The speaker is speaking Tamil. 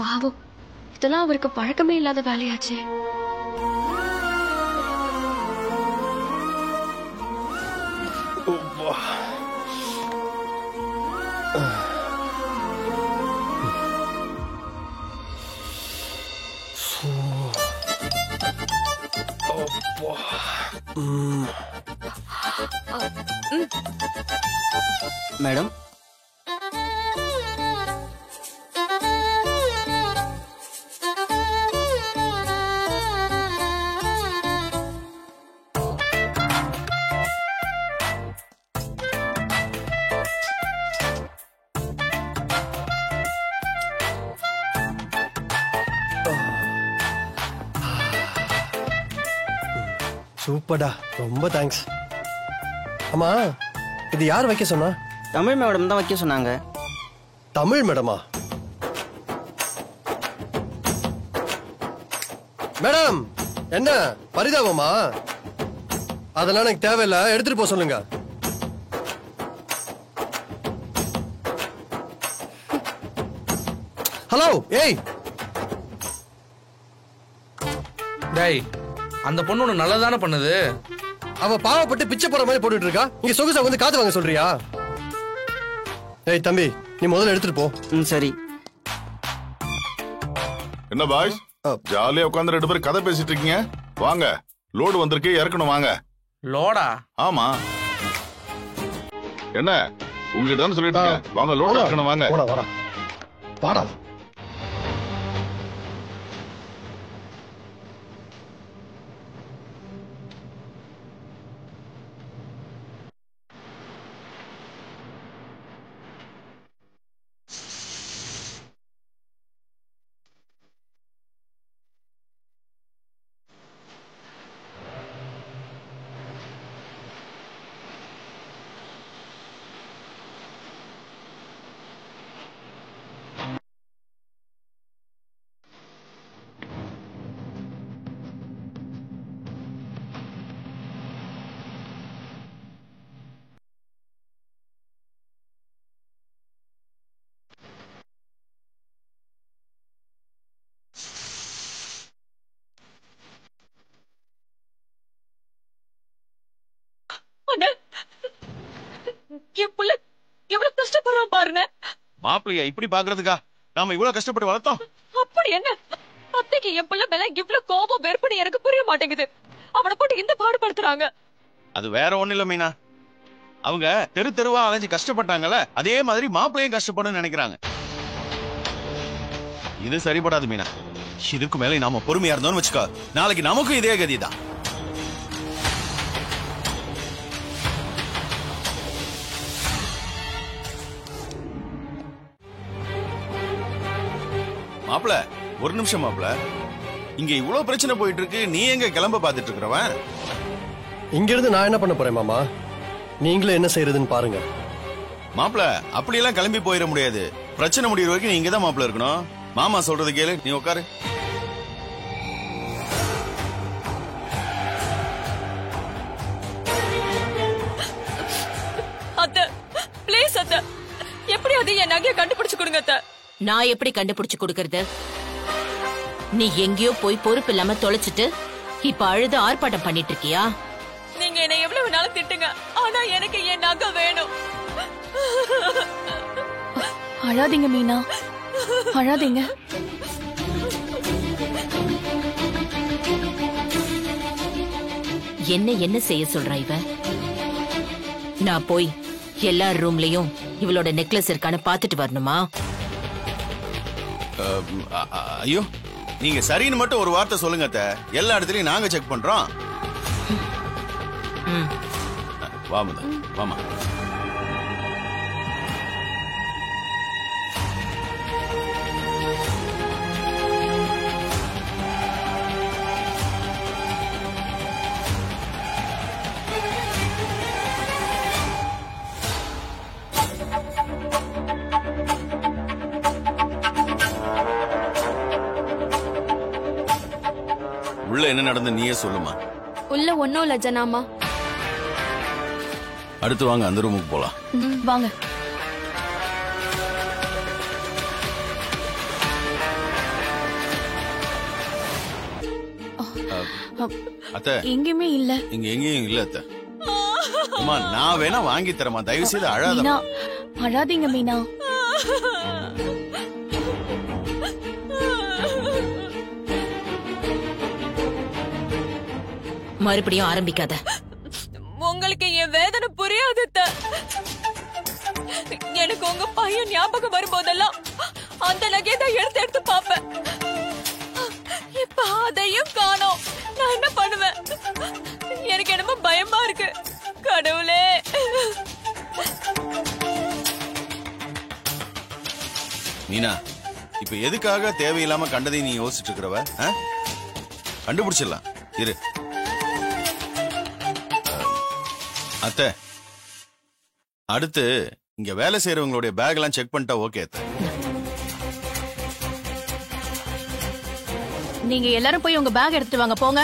பாவம், இதெல்லாம் அவருக்கு பழக்கமே இல்லாத வேலையாச்சே. மேடம், சூப்பர்டா, ரொம்ப தேங்க்ஸ். அம்மா, இது யார் வைக்க சொன்னா? தமிழ் மேடம் தான் வைக்க சொன்னாங்க. தமிழ் மேடமா? மேடம், என்ன பரிதாபமா? அதெல்லாம் எனக்கு தேவையில்லை, எடுத்துட்டு போக சொல்லுங்க. ஹலோ, ஏய் டேய், அந்த பொண்ணு ஒண்ணு நல்லதானே பண்ணுது. அவ பாவப்பட்டு பிச்சை போற மாதிரி போட்டுட்டு இருக்கா. இங்க சொகுசா வந்து காத்து வாங்க சொல்றியா? ஏய் தம்பி, நீ முதல்ல எடுத்துட்டு போ. சரி. என்ன பாய்ஸ், ஜாலியா உட்கார்ந்து 2 பேரும் கதை பேசிட்டு இருக்கீங்க? வாங்க, லோடு வந்திருக்கு, இறக்கணும் வாங்க. லோடா? ஆமா. என்ன உங்ககிட்ட தான் சொல்லிட்டு இருக்கேன், வாங்க லோடு இறக்கணும் வாங்க. வாடா வாடா. எவ்வளவு கஷ்டப்படுறோம் பாருங்க. மாப்பிள்ளைய இப்படி பாக்குறதுக்கா நாம இவ்வளவு கஷ்டப்பட்டு வளர்த்தோம்? அப்படி என்ன அத்தைக்கு என் பிள்ளை மேல இவ்வளவு கோபம் வெறுப்புன்னு எனக்கு புரிய மாட்டேங்குது. அவனை போட்டு இந்த பாடுபடுத்துறாங்க. அது வேற ஒண்ணு இல்ல மீனா, அவங்க தெரு தெருவா அலைஞ்சு கஷ்டப்பட்டாங்கல்ல, அதே மாதிரி மாப்பிள்ளையும் கஷ்டப்படும் நினைக்கிறாங்க. இது சரிபடாது மீனா. இதுக்கு மேல நாம பொறுமையா இருந்தோம்னு வச்சுக்கோ, நாளைக்கு நமக்கும் இதே கதிதான். மாப்பிள, ஒரு நிமிஷம் மாப்பிள. இங்க இவ்வளவு பிரச்சனை போயிட்டு இருக்கு, நீ எங்க கிளம்ப பாத்துட்டு இருக்கிறவன்? இங்க இருந்து நான் என்ன பண்ண போறேன் மாமா? நீங்களும் என்ன செய்யறதுன்னு பாருங்க. மாப்பிள, அப்படி எல்லாம் கிளம்பி போயிட முடியாது. பிரச்சனை முடிகிற வரைக்கும் நீ இங்கதான் மாப்பிள இருக்கணும். மாமா சொல்றது கேளு, நீ உட்காரு. அத்தை ப்ளீஸ் அத்தை, எப்படியாவது என் நகையை கண்டுபிடிச்சு கொடுங்க அத்தை. நான் எப்படி கண்டுபிடிச்சு கொடுக்கறது? நீ எங்கேயோ போய் பொறுப்பு இல்லாம தொலைச்சிட்டு இப்ப அழுது ஆர்ப்பாட்டம் பண்ணிட்டு இருக்கியா? நீங்க என்ன எவ்வளவு வேணாலும் திட்டுங்க, ஆனா எனக்கு என் நகை வேணும். அழாதீங்க மீனா, அழாதீங்க. என்ன செய்ய சொல்றா இவ? நான் போய் எல்லா ரூம்லயும் இவளோட நெக்லஸ் இருக்கான்னு பாத்துட்டு வரணுமா? ஐயோ, நீங்க சரின்னு மட்டும் ஒரு வார்த்தை சொல்லுங்க அத்தை. எல்லா இடத்துலயும் நாங்க செக் பண்றோம். வாமுதா, வாமா. உள்ள என்ன நடந்து நீயே சொல்லுமா. உள்ள ஒன்னும் இல்ல ஜனாமா. அடுத்து வாங்க, அந்த ரூமுக்கு போலாம். வாங்க. அத்தை எங்கேயுமே இல்ல. இங்க எங்கேயும் இல்ல அத்தை. அம்மா நான் வேணா வாங்கி தரமா, தயவு செய்து அழாத. மீனா அழாதீங்க மீனா. மறுபடியும் ஆரம்பிக்காத. உங்களுக்கு என் வேதனை புரியாது அத்தை. எனக்கு உங்க பையன் ஞாபகம் வரும்போதெல்லாம் அந்த நகையை தான் எடுத்து எடுத்து பாப்பேன். இப்ப அதையும் காணோம். நான் என்ன பண்ணுவேன்? எனக்கு என்னமோ பயமா இருக்கு. கடவுளே. மீனா, இப்ப எதுக்காக தேவையில்லாம கண்டதை நீ யோசிச்சுட்டு இருக்கிறவ? கண்டுபிடிச்சிடலாம் இரு. அத்தை, அடுத்து இங்க வேலை செய்யறவங்களுடைய பேக் எல்லாம் செக் பண்ணிட்டா ஓகே அத்தை. நீங்க எல்லாரும் போய் உங்க பேக் எடுத்துட்டு வாங்க போங்க.